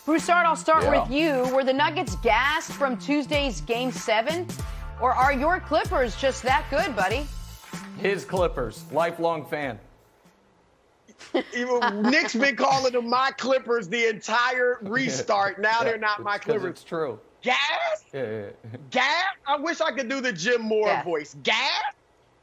Broussard, I'll start with you. Were the Nuggets gassed from Tuesday's Game 7? Or are your Clippers just that good, buddy? His Clippers, lifelong fan. Nick's been calling them my Clippers the entire restart. Now they're not my Clippers. It's true. Gas? Yeah. Gas? I wish I could do the Jim Moore voice. Gas?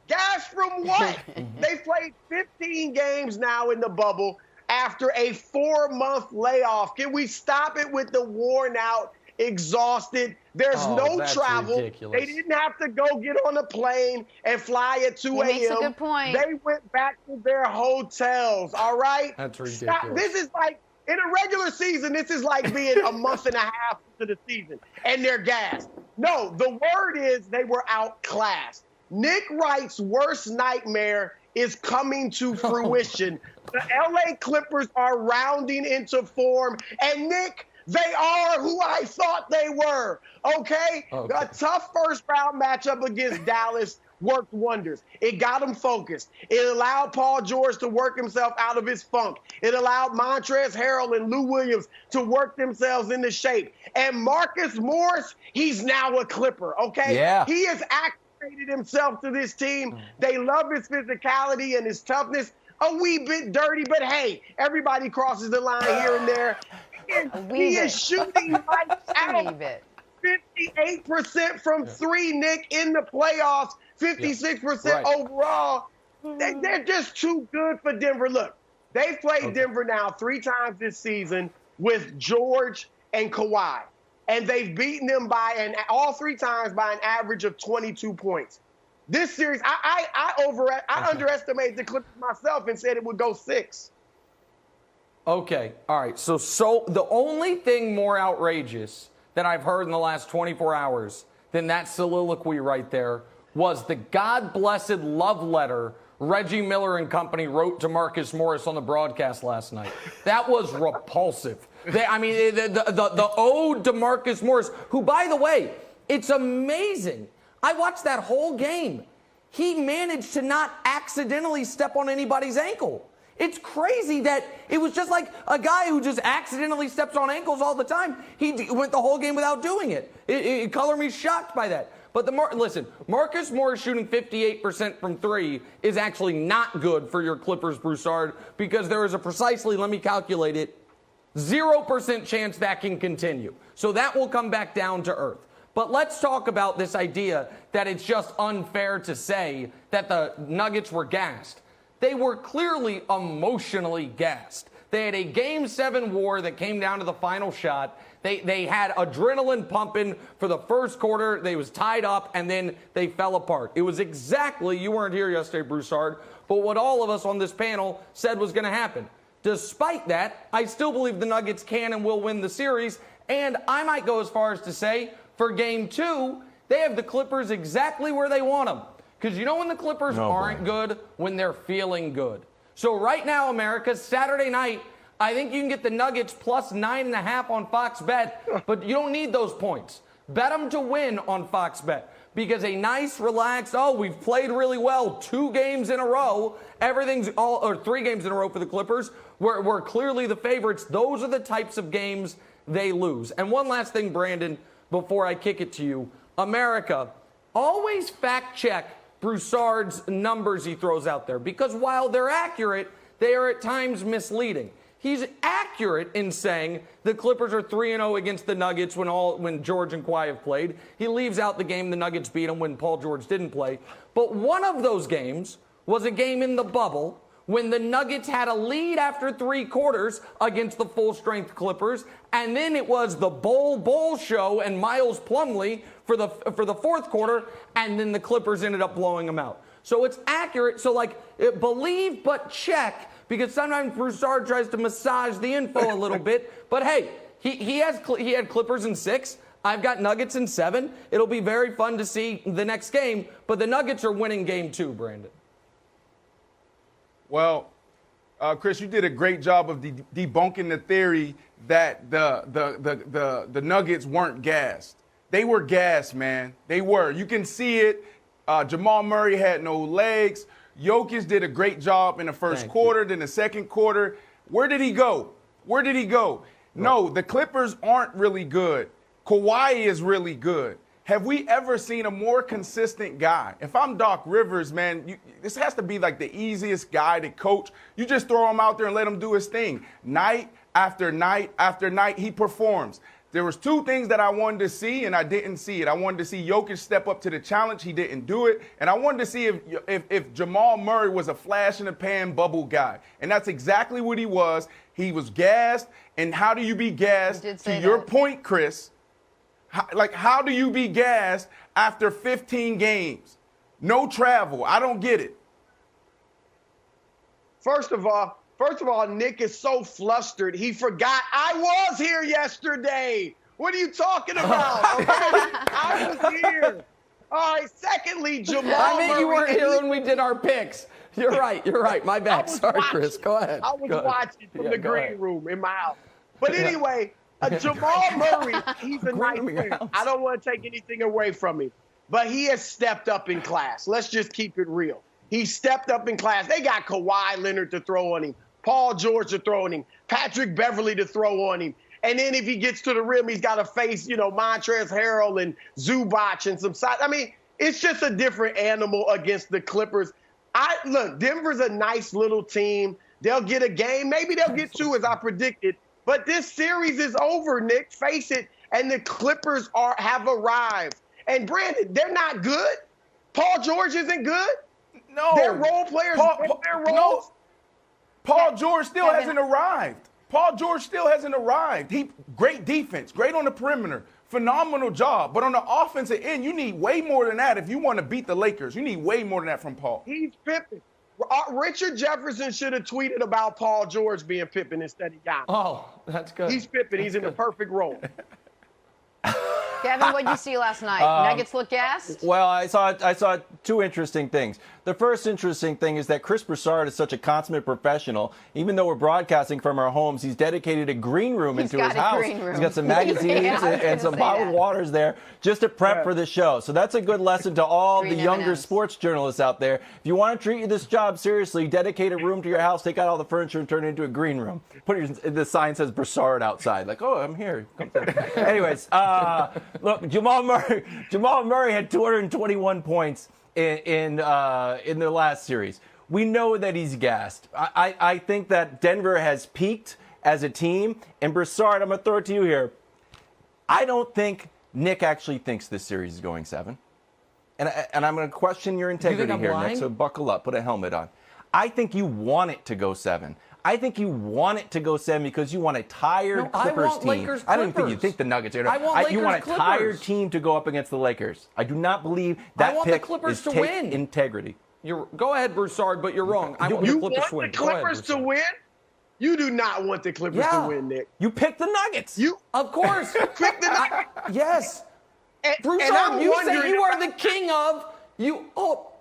Gas from what? They played 15 games now in the bubble after a 4-month layoff. Can we stop it with the worn out, exhausted? There's no travel. Ridiculous. They didn't have to go get on a plane and fly at 2 a.m. Makes a good point. They went back to their hotels, all right? That's ridiculous. This is like, in a regular season, this is like being a month and a half into the season, and they're gassed. No, the word is they were outclassed. Nick Wright's worst nightmare is coming to fruition. The LA Clippers are rounding into form, and Nick, they are who I thought they were, okay? A tough first-round matchup against Dallas worked wonders. It got him focused. It allowed Paul George to work himself out of his funk. It allowed Montrezl Harrell and Lou Williams to work themselves into shape. And Marcus Morris, he's now a Clipper, okay? Yeah. He has activated himself to this team. They love his physicality and his toughness. A wee bit dirty, but hey, everybody crosses the line here and there. He is shooting lights out. 58% from three, Nick, in the playoffs. 56% overall. They're just too good for Denver. Look, they've played Denver now 3 times this season with George and Kawhi. And they've beaten them all 3 times by an average of 22 points. This series, I underestimated the Clippers myself and said it would go 6. Okay, all right. So the only thing more outrageous that I've heard in the last 24 hours than that soliloquy right there was the God-blessed love letter Reggie Miller and company wrote to Marcus Morris on the broadcast last night. That was repulsive. The ode to Marcus Morris, who, by the way, it's amazing. I watched that whole game. He managed to not accidentally step on anybody's ankle. It's crazy that it was just like a guy who just accidentally steps on ankles all the time. He went the whole game without doing it. It color me shocked by that. But listen, Marcus Morris shooting 58% from 3 is actually not good for your Clippers, Broussard, because there is a precisely, let me calculate it, 0% chance that can continue. So that will come back down to earth. But let's talk about this idea that it's just unfair to say that the Nuggets were gassed. They were clearly emotionally gassed. They had a Game 7 war that came down to the final shot. They had adrenaline pumping for the first quarter. They was tied up, and then they fell apart. It was exactly, you weren't here yesterday, Broussard, but what all of us on this panel said was going to happen. Despite that, I still believe the Nuggets can and will win the series, and I might go as far as to say, for Game 2, they have the Clippers exactly where they want them. Because you know when the Clippers aren't good? When they're feeling good. So right now, America, Saturday night, I think you can get the Nuggets plus 9.5 on Fox Bet, but you don't need those points. Bet them to win on Fox Bet. Because a nice, relaxed, we've played really well 2 games in a row. Or 3 games in a row for the Clippers. We're clearly the favorites. Those are the types of games they lose. And one last thing, Brandon, before I kick it to you. America, always fact check Broussard's numbers he throws out there, because while they're accurate, they are at times misleading. He's accurate in saying the Clippers are 3-0 against the Nuggets when George and Kawhi have played. He leaves out the game the Nuggets beat them when Paul George didn't play. But one of those games was a game in the bubble when the Nuggets had a lead after 3 quarters against the full-strength Clippers, and then it was the Bowl show and Miles Plumlee for the 4th quarter, and then the Clippers ended up blowing them out. So it's accurate. So, believe but check, because sometimes Broussard tries to massage the info a little bit. But, hey, he had Clippers in 6. I've got Nuggets in 7. It'll be very fun to see the next game, but the Nuggets are winning Game 2, Brandon. Well, Chris, you did a great job of debunking the theory that the Nuggets weren't gassed. They were gassed, man. They were. You can see it. Jamal Murray had no legs. Jokic did a great job in the first quarter. Then the second quarter, where did he go? No, the Clippers aren't really good. Kawhi is really good. Have we ever seen a more consistent guy? If I'm Doc Rivers, man, this has to be like the easiest guy to coach. You just throw him out there and let him do his thing. Night after night after night, he performs. There was two things that I wanted to see, and I didn't see it. I wanted to see Jokic step up to the challenge. He didn't do it. And I wanted to see if Jamal Murray was a flash-in-the-pan bubble guy. And that's exactly what he was. He was gassed. And how do you be gassed? To your point, Chris, how do you be gassed after 15 games? No travel. I don't get it. First of all, Nick is so flustered. He forgot I was here yesterday. What are you talking about? Okay? I was here. All right. Secondly, Jamal I mean, Murray, you weren't here when we did our picks. You're right. My bad. Sorry, Chris. Go ahead. I was watching from the green room in my house. But anyway, Jamal Murray, he's a nice player. I don't want to take anything away from him. But he has stepped up in class. Let's just keep it real. He stepped up in class. They got Kawhi Leonard to throw on him, Paul George to throw on him, Patrick Beverly to throw on him. And then if he gets to the rim, he's got to face, Montrezl Harrell and Zubac and some size. I mean, it's just a different animal against the Clippers. Look, Denver's a nice little team. They'll get a game. Maybe they'll get two, as I predicted. But this series is over, Nick. Face it. And the Clippers have arrived. And Brandon, they're not good. Paul George isn't good. No. Their role players their roles. No. Paul George still hasn't arrived. Great defense, great on the perimeter, phenomenal job. But on the offensive end, you need way more than that if you want to beat the Lakers. You need way more than that from Paul. He's Pippen. Richard Jefferson should have tweeted about Paul George being Pippen instead of Giannis. Oh, that's good. He's Pippen. He's in the perfect role. Kevin, what did you see last night? Nuggets look gassed? Well, I saw two interesting things. The first interesting thing is that Chris Broussard is such a consummate professional. Even though we're broadcasting from our homes, he's dedicated a green room into his house. He's got some magazines and some bottled waters there just to prep for the show. So that's a good lesson to all the younger sports journalists out there. If you want to treat this job seriously, dedicate a room to your house, take out all the furniture and turn it into a green room. The sign says Broussard outside. Like, oh, I'm here. Anyways, look, Jamal Murray had 221 points in the last series. We know that he's gassed. I think that Denver has peaked as a team. And Broussard, I'm going to throw it to you here. I don't think Nick actually thinks this series is going 7. And I'm going to question your integrity here, lying? Nick, so buckle up, put a helmet on. I think you want it to go 7. I think you want it to go 7 because you want a tired Clippers team. I don't think you think the Nuggets are. You want a tired team to go up against the Lakers. I do not believe that pick is take integrity. Go ahead, Broussard, but you're wrong. I want the Clippers to win. You want the Clippers to win? You do not want the Clippers to win, Nick. You picked the Nuggets. Of course. Pick the Nuggets. Yes. Broussard, you say you are the king of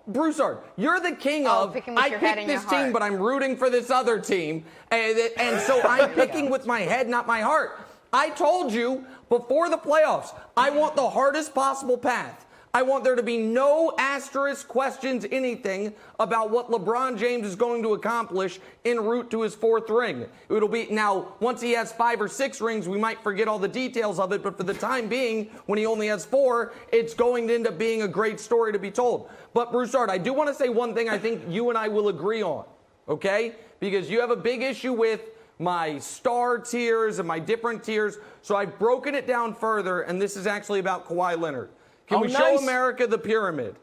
Broussard, you're the king of, I picked this team, but I'm rooting for this other team. And so I'm picking with my head, not my heart. I told you before the playoffs, I want the hardest possible path. I want there to be no asterisk questions, anything about what LeBron James is going to accomplish en route to his 4th ring. It'll be now, once he has 5 or 6 rings, we might forget all the details of it, but for the time being, when he only has 4, it's going to end up being a great story to be told. But Broussard, I do want to say one thing I think you and I will agree on, okay? Because you have a big issue with my star tiers and my different tiers, so I've broken it down further, and this is actually about Kawhi Leonard. Can we show America the pyramid?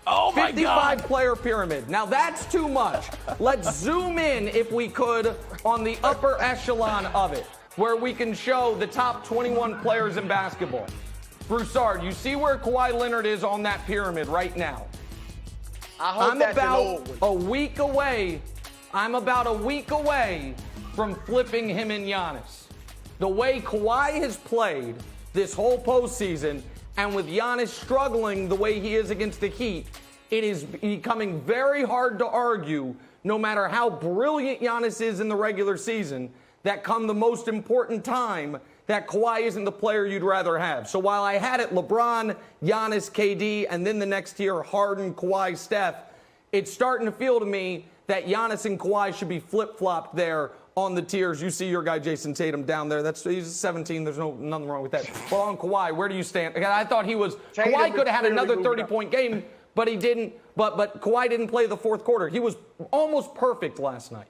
Oh, my God. 55-player pyramid. Now, that's too much. Let's zoom in, if we could, on the upper echelon of it, where we can show the top 21 players in basketball. Broussard, you see where Kawhi Leonard is on that pyramid right now? I'm about a week away from flipping him and Giannis. The way Kawhi has played this whole postseason, and with Giannis struggling the way he is against the Heat, it is becoming very hard to argue, no matter how brilliant Giannis is in the regular season, that come the most important time, that Kawhi isn't the player you'd rather have. So while I had it LeBron, Giannis, KD, and then the next tier, Harden, Kawhi, Steph, it's starting to feel to me that Giannis and Kawhi should be flip-flopped there on the tiers. You see your guy Jason Tatum down there. He's 17. There's nothing wrong with that. Well, on Kawhi, where do you stand? I thought Kawhi could have had another 30-point game, but he didn't. But Kawhi didn't play the fourth quarter. He was almost perfect last night.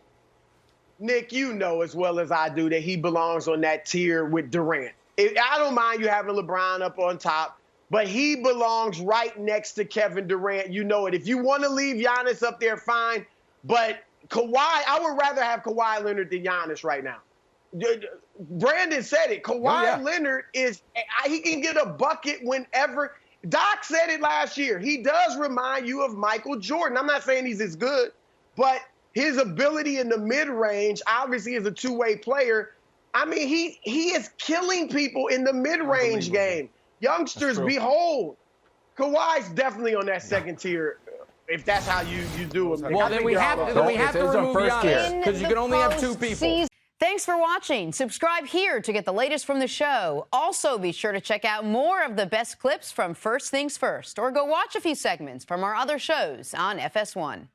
Nick, you know as well as I do that he belongs on that tier with Durant. I don't mind you having LeBron up on top, but he belongs right next to Kevin Durant. You know it. If you want to leave Giannis up there, fine. But Kawhi, I would rather have Kawhi Leonard than Giannis right now. Brandon said it. Kawhi Leonard he can get a bucket whenever. Doc said it last year. He does remind you of Michael Jordan. I'm not saying he's as good, but his ability in the mid-range, obviously, is a two-way player. I mean, he is killing people in the mid-range game. Youngsters, behold. Kawhi's definitely on that second tier, if that's how you do it. Well, then we have to remove Giannis, because you can only have two people. Thanks for watching. Subscribe here to get the latest from the show. Also, be sure to check out more of the best clips from First Things First, or go watch a few segments from our other shows on FS1.